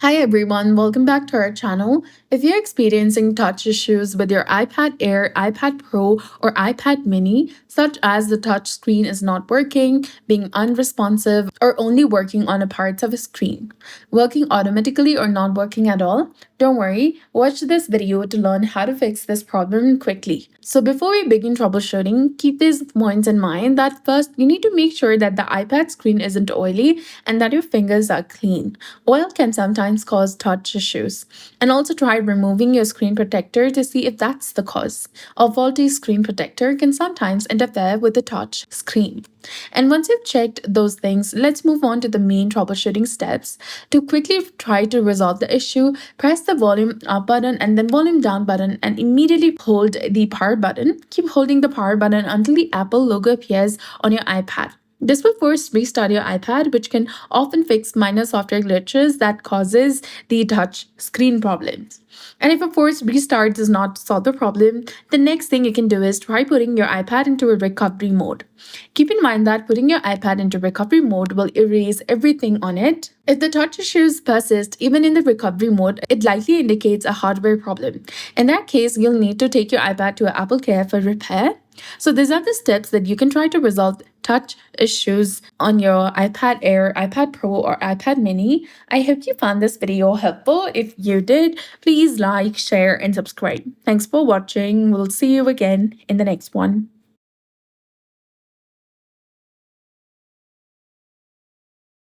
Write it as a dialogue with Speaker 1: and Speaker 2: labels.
Speaker 1: Hi everyone, welcome back to our channel. If you're experiencing touch issues with your iPad Air, iPad Pro, or iPad Mini, such as the touch screen is not working, being unresponsive, or only working on a part of a screen, working automatically or not working at all, don't worry, watch this video to learn how to fix this problem quickly. So before we begin troubleshooting, keep these points in mind that first, you need to make sure that the iPad screen isn't oily and that your fingers are clean. Oil can sometimes cause touch issues. And also try removing your screen protector to see if that's the cause. A faulty screen protector can sometimes interfere with the touch screen. And once you've checked those things, let's move on to the main troubleshooting steps. To quickly try to resolve the issue, press the volume up button and then volume down button and immediately hold the power button. Keep holding the power button until the Apple logo appears on your iPad. This will first restart your iPad, which can often fix minor software glitches that causes the touch screen problems. And if a forced restart does not solve the problem, the next thing you can do is try putting your iPad into a recovery mode. Keep in mind that putting your iPad into recovery mode will erase everything on it. If the touch issues persist even in the recovery mode, it likely indicates a hardware problem. In that case, you'll need to take your iPad to Apple Care for repair. So these are the steps that you can try to resolve touch issues on your iPad Air, iPad Pro, or iPad Mini. I hope you found this video helpful. If you did, please like, share, and subscribe. Thanks for watching. We'll see you again in the next one.